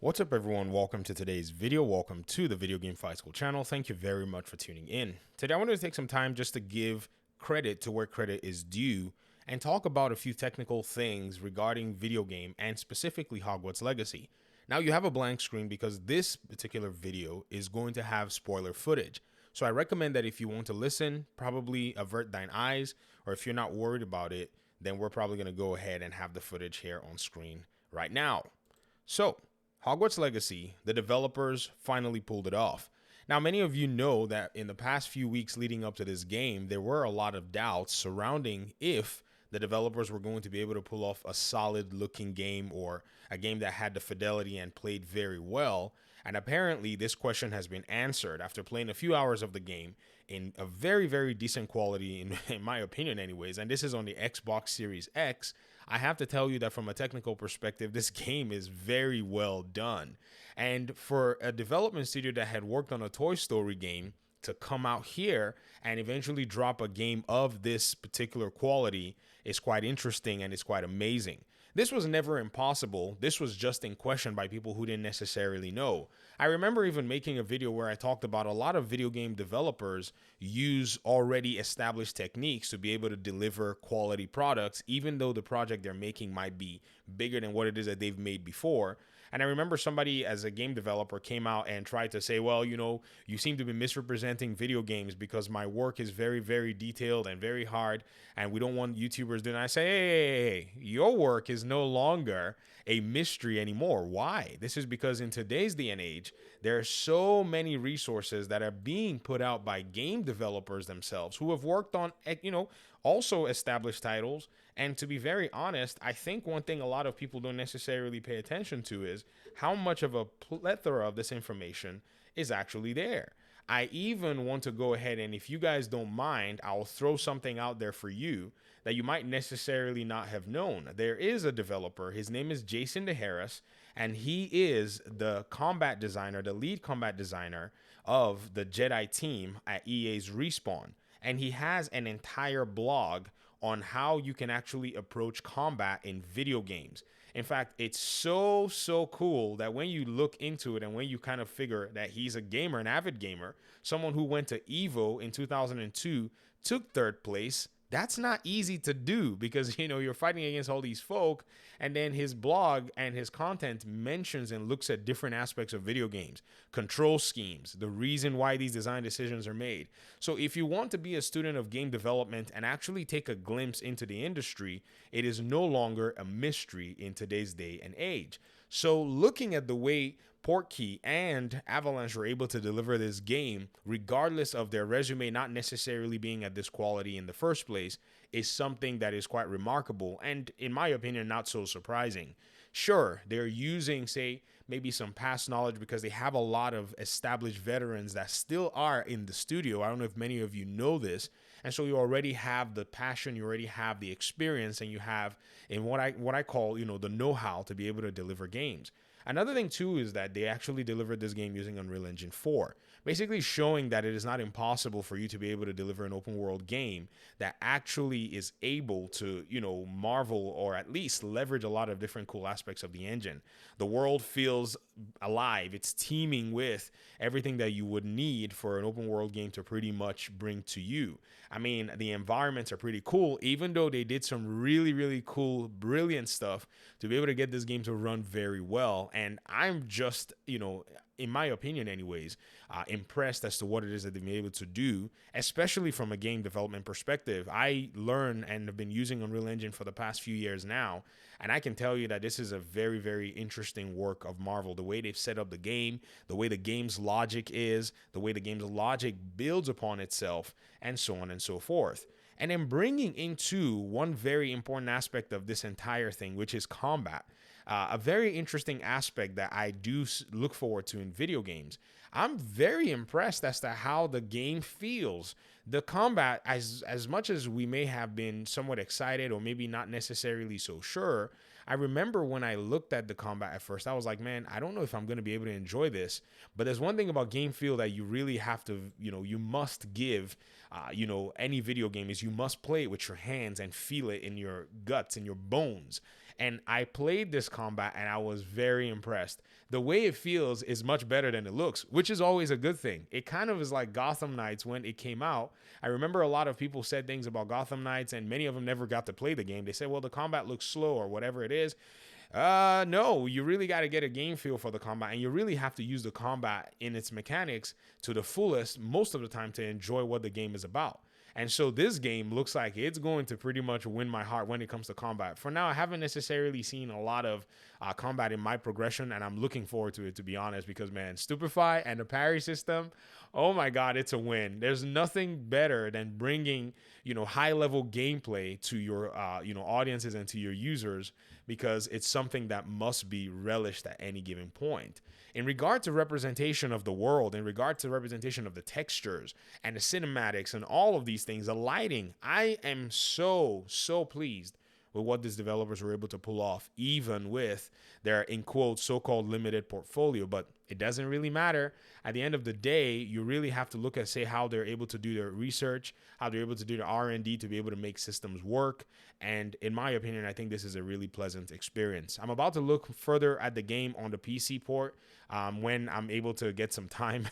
What's up, everyone? Welcome to today's video. Welcome to the Video Game Fight School channel. Thank you very much for tuning in. Today I wanted to take some time just to give credit to where credit is due and talk about a few technical things regarding video game and specifically Hogwarts Legacy. Now you have a blank screen because this particular video is going to have spoiler footage. So I recommend that if you want to listen, probably avert thine eyes, or if you're not worried about it, then we're probably going to go ahead and have the footage here on screen right now. So Hogwarts Legacy, the developers finally pulled it off. Now, many of you know that in the past few weeks leading up to this game, there were a lot of doubts surrounding if the developers were going to be able to pull off a solid looking game or a game that had the fidelity and played very well. And apparently this question has been answered after playing a few hours of the game in a very, very decent quality, in my opinion anyways. And this is on the Xbox Series X. I have to tell you that from a technical perspective, this game is very well done. And for a development studio that had worked on a Toy Story game to come out here and eventually drop a game of this particular quality is quite interesting and it's quite amazing. This was never impossible. This was just in question by people who didn't necessarily know. I remember even making a video where I talked about a lot of video game developers use already established techniques to be able to deliver quality products, even though the project they're making might be bigger than what it is that they've made before. And I remember somebody as a game developer came out and tried to say, well, you seem to be misrepresenting video games because my work is very, very detailed and very hard, and we don't want YouTubers doing that. I say, hey, your work is no longer a mystery anymore. Why? This is because in today's day and age, there are so many resources that are being put out by game developers themselves who have worked on, also established titles. And to be very honest, I think one thing a lot of people don't necessarily pay attention to is how much of a plethora of this information is actually there. I even want to go ahead and, if you guys don't mind, I'll throw something out there for you that you might necessarily not have known. There is a developer, his name is Jason DeHarris, and he is the combat designer, the lead combat designer of the Jedi team at EA's Respawn. And he has an entire blog on how you can actually approach combat in video games. In fact, it's so cool that when you look into it and when you kind of figure that he's a gamer, an avid gamer, someone who went to EVO in 2002, took third place. That's not easy to do because, you're fighting against all these folk, and then his blog and his content mentions and looks at different aspects of video games, control schemes, the reason why these design decisions are made. So if you want to be a student of game development and actually take a glimpse into the industry, it is no longer a mystery in today's day and age. So looking at the way Portkey and Avalanche were able to deliver this game, regardless of their resume not necessarily being at this quality in the first place, is something that is quite remarkable and, in my opinion, not so surprising. Sure, they're using, say, maybe some past knowledge because they have a lot of established veterans that still are in the studio. I don't know if many of you know this. And so you already have the passion, you already have the experience, and you have in what I call, the know-how to be able to deliver games. Another thing, too, is that they actually delivered this game using Unreal Engine 4, basically showing that it is not impossible for you to be able to deliver an open world game that actually is able to, marvel or at least leverage a lot of different cool aspects of the engine. The world feels alive. It's teeming with everything that you would need for an open world game to pretty much bring to you. I mean, the environments are pretty cool, even though they did some really, really cool, brilliant stuff to be able to get this game to run very well. And I'm just, in my opinion anyways, impressed as to what it is that they've been able to do, especially from a game development perspective. I learn and have been using Unreal Engine for the past few years now, and I can tell you that this is a very, very interesting work of Marvel. The way they've set up the game, the way the game's logic is, the way the game's logic builds upon itself, and so on and so forth. And then bringing into one very important aspect of this entire thing, which is combat. A very interesting aspect that I do look forward to in video games. I'm very impressed as to how the game feels. The combat, as much as we may have been somewhat excited or maybe not necessarily so sure, I remember when I looked at the combat at first, I was like, man, I don't know if I'm going to be able to enjoy this. But there's one thing about game feel that you really have to, you must give, any video game is you must play it with your hands and feel it in your guts and your bones. And I played this combat and I was very impressed. The way it feels is much better than it looks, which is always a good thing. It kind of is like Gotham Knights when it came out. I remember a lot of people said things about Gotham Knights, and many of them never got to play the game. They said, well, the combat looks slow or whatever it is. No, you really got to get a game feel for the combat, and you really have to use the combat in its mechanics to the fullest most of the time to enjoy what the game is about. And so this game looks like it's going to pretty much win my heart when it comes to combat. For now, I haven't necessarily seen a lot of combat in my progression, and I'm looking forward to it, to be honest, because, man, Stupefy and the parry system, oh my God, it's a win. There's nothing better than bringing, high-level gameplay to your, audiences and to your users, because it's something that must be relished at any given point. In regard to representation of the world, in regard to representation of the textures and the cinematics and all of these things, the lighting, I am so pleased with what these developers were able to pull off, even with their, in quotes, so-called limited portfolio. But it doesn't really matter. At the end of the day, you really have to look at, say, how they're able to do their research, how they're able to do the R&D to be able to make systems work. And in my opinion, I think this is a really pleasant experience. I'm about to look further at the game on the PC port when I'm able to get some time.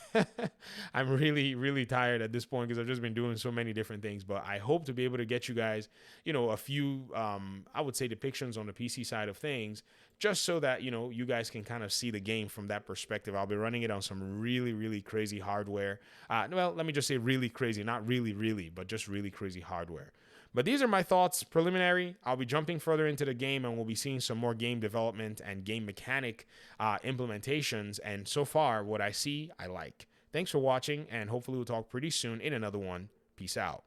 I'm really tired at this point because I've just been doing so many different things. But I hope to be able to get you guys, a few, I would say, depictions on the PC side of things, just so that, you guys can kind of see the game from that perspective. I'll be running it on some really crazy hardware. Well, let me just say really crazy, not really, but just really crazy hardware. But these are my thoughts, preliminary. I'll be jumping further into the game, and we'll be seeing some more game development and game mechanic implementations. And so far, what I see, I like. Thanks for watching, and hopefully we'll talk pretty soon in another one. Peace out.